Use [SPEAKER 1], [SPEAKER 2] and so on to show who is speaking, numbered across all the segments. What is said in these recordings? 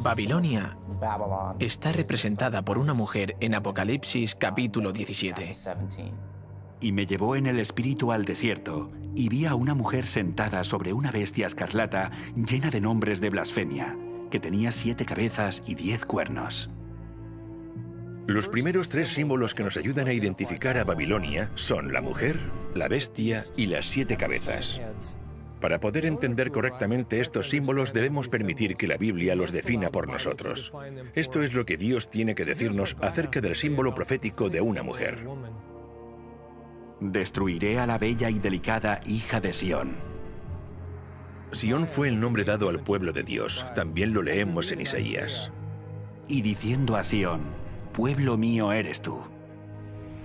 [SPEAKER 1] Babilonia está representada por una mujer en Apocalipsis capítulo 17.
[SPEAKER 2] Y me llevó en el espíritu al desierto, y vi a una mujer sentada sobre una bestia escarlata llena de nombres de blasfemia, que tenía 7 cabezas y 10 cuernos.
[SPEAKER 3] Los primeros 3 símbolos que nos ayudan a identificar a Babilonia son la mujer, la bestia y las 7 cabezas. Para poder entender correctamente estos símbolos debemos permitir que la Biblia los defina por nosotros. Esto es lo que Dios tiene que decirnos acerca del símbolo profético de una mujer.
[SPEAKER 2] Destruiré a la bella y delicada hija de Sión.
[SPEAKER 3] Sión fue el nombre dado al pueblo de Dios. También lo leemos en Isaías.
[SPEAKER 2] Y diciendo a Sión, pueblo mío eres tú.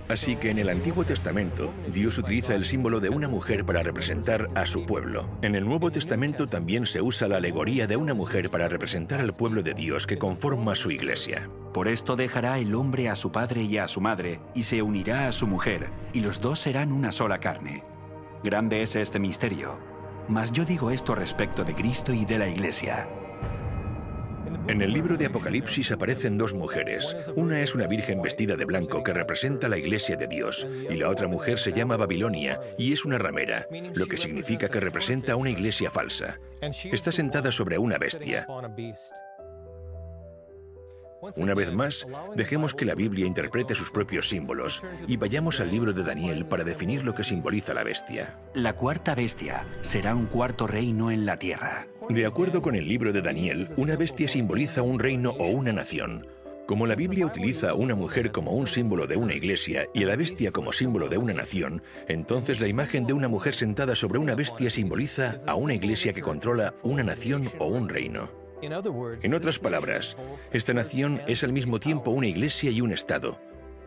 [SPEAKER 3] Así que en el Antiguo Testamento, Dios utiliza el símbolo de una mujer para representar a su pueblo. En el Nuevo Testamento también se usa la alegoría de una mujer para representar al pueblo de Dios que conforma su iglesia.
[SPEAKER 2] Por esto dejará el hombre a su padre y a su madre, y se unirá a su mujer, y los dos serán una sola carne. Grande es este misterio, mas yo digo esto respecto de Cristo y de la iglesia.
[SPEAKER 3] En el libro de Apocalipsis aparecen 2 mujeres. Una es una virgen vestida de blanco que representa la iglesia de Dios, y la otra mujer se llama Babilonia y es una ramera, lo que significa que representa una iglesia falsa. Está sentada sobre una bestia. Una vez más, dejemos que la Biblia interprete sus propios símbolos y vayamos al libro de Daniel para definir lo que simboliza la bestia.
[SPEAKER 2] La cuarta bestia será un cuarto reino en la tierra.
[SPEAKER 3] De acuerdo con el libro de Daniel, una bestia simboliza un reino o una nación. Como la Biblia utiliza a una mujer como un símbolo de una iglesia y a la bestia como símbolo de una nación, entonces la imagen de una mujer sentada sobre una bestia simboliza a una iglesia que controla una nación o un reino. En otras palabras, esta nación es al mismo tiempo una iglesia y un estado.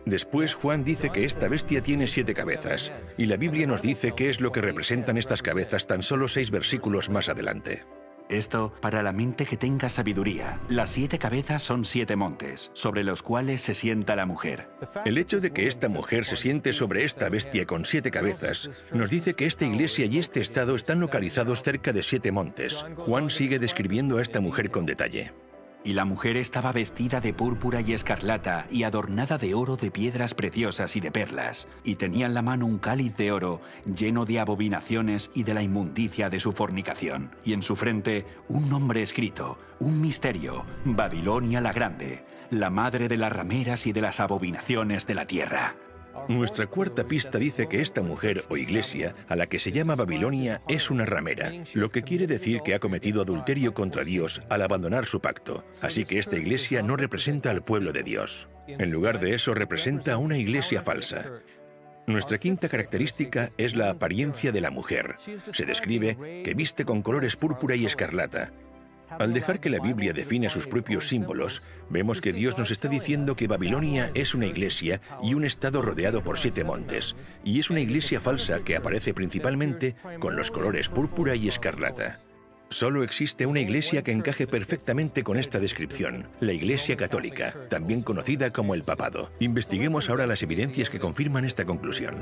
[SPEAKER 3] Después Juan dice que esta bestia tiene 7 cabezas, y la Biblia nos dice qué es lo que representan estas cabezas tan solo 6 versículos más adelante.
[SPEAKER 2] Esto para la mente que tenga sabiduría. Las 7 cabezas son 7 montes, sobre los cuales se sienta la mujer.
[SPEAKER 3] El hecho de que esta mujer se siente sobre esta bestia con 7 cabezas nos dice que esta iglesia y este estado están localizados cerca de 7 montes. Juan sigue describiendo a esta mujer con detalle.
[SPEAKER 2] Y la mujer estaba vestida de púrpura y escarlata y adornada de oro, de piedras preciosas y de perlas, y tenía en la mano un cáliz de oro lleno de abominaciones y de la inmundicia de su fornicación, y en su frente un nombre escrito, un misterio, Babilonia la Grande, la madre de las rameras y de las abominaciones de la tierra.
[SPEAKER 3] Nuestra cuarta pista dice que esta mujer o iglesia, a la que se llama Babilonia, es una ramera, lo que quiere decir que ha cometido adulterio contra Dios al abandonar su pacto. Así que esta iglesia no representa al pueblo de Dios. En lugar de eso, representa a una iglesia falsa. Nuestra quinta característica es la apariencia de la mujer. Se describe que viste con colores púrpura y escarlata. Al dejar que la Biblia define sus propios símbolos, vemos que Dios nos está diciendo que Babilonia es una iglesia y un estado rodeado por 7 montes, y es una iglesia falsa que aparece principalmente con los colores púrpura y escarlata. Solo existe una iglesia que encaje perfectamente con esta descripción, la Iglesia Católica, también conocida como el Papado. Investiguemos ahora las evidencias que confirman esta conclusión.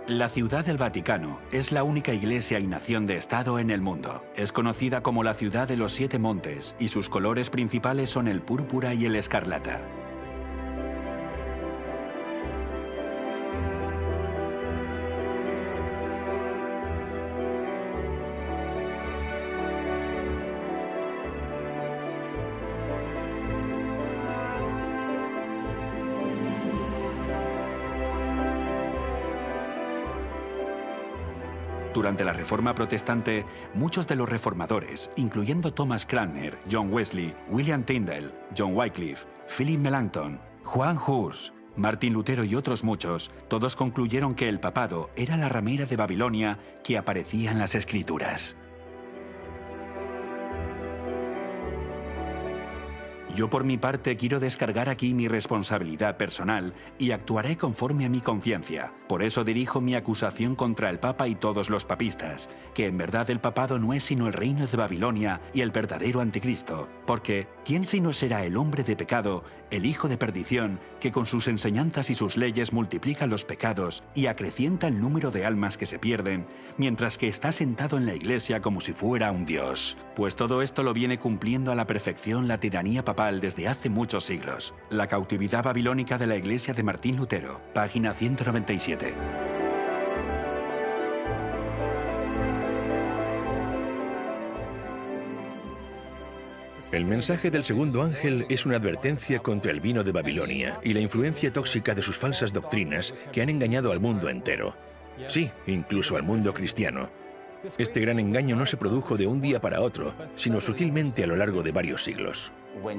[SPEAKER 2] La Ciudad del Vaticano es la única iglesia y nación de Estado en el mundo. Es conocida como la Ciudad de los 7 Montes y sus colores principales son el púrpura y el escarlata. Durante la Reforma Protestante, muchos de los reformadores, incluyendo Thomas Cranmer, John Wesley, William Tyndale, John Wycliffe, Philip Melanchthon, Juan Hus, Martín Lutero y otros muchos, todos concluyeron que el papado era la ramera de Babilonia que aparecía en las Escrituras. Yo por mi parte quiero descargar aquí mi responsabilidad personal y actuaré conforme a mi conciencia. Por eso dirijo mi acusación contra el Papa y todos los papistas, que en verdad el papado no es sino el reino de Babilonia y el verdadero anticristo. Porque, ¿quién sino será el hombre de pecado, el hijo de perdición, que con sus enseñanzas y sus leyes multiplica los pecados y acrecienta el número de almas que se pierden, mientras que está sentado en la iglesia como si fuera un dios? Pues todo esto lo viene cumpliendo a la perfección la tiranía papal desde hace muchos siglos. La cautividad babilónica de la iglesia de Martín Lutero, página 197.
[SPEAKER 3] El mensaje del segundo ángel es una advertencia contra el vino de Babilonia y la influencia tóxica de sus falsas doctrinas que han engañado al mundo entero. Sí, incluso al mundo cristiano. Este gran engaño no se produjo de un día para otro, sino sutilmente a lo largo de varios siglos.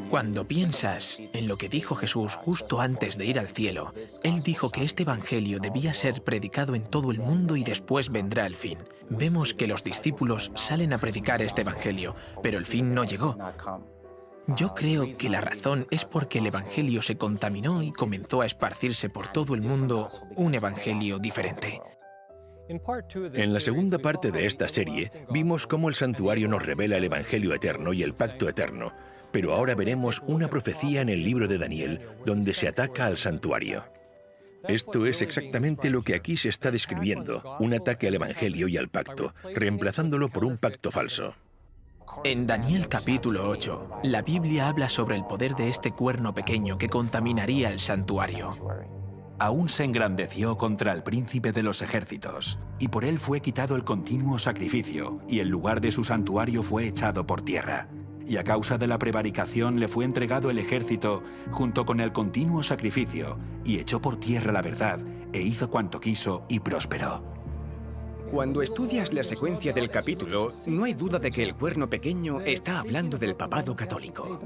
[SPEAKER 1] Cuando piensas en lo que dijo Jesús justo antes de ir al cielo, Él dijo que este evangelio debía ser predicado en todo el mundo y después vendrá el fin. Vemos que los discípulos salen a predicar este evangelio, pero el fin no llegó. Yo creo que la razón es porque el evangelio se contaminó y comenzó a esparcirse por todo el mundo un evangelio diferente.
[SPEAKER 3] En la segunda parte de esta serie, vimos cómo el santuario nos revela el Evangelio eterno y el pacto eterno, pero ahora veremos una profecía en el libro de Daniel donde se ataca al santuario. Esto es exactamente lo que aquí se está describiendo, un ataque al Evangelio y al pacto, reemplazándolo por un pacto falso.
[SPEAKER 1] En Daniel capítulo 8, la Biblia habla sobre el poder de este cuerno pequeño que contaminaría el santuario.
[SPEAKER 2] Aún se engrandeció contra el príncipe de los ejércitos, y por él fue quitado el continuo sacrificio, y el lugar de su santuario fue echado por tierra. Y a causa de la prevaricación le fue entregado el ejército junto con el continuo sacrificio, y echó por tierra la verdad, e hizo cuanto quiso y prosperó.
[SPEAKER 4] Cuando estudias la secuencia del capítulo, no hay duda de que el cuerno pequeño está hablando del papado católico.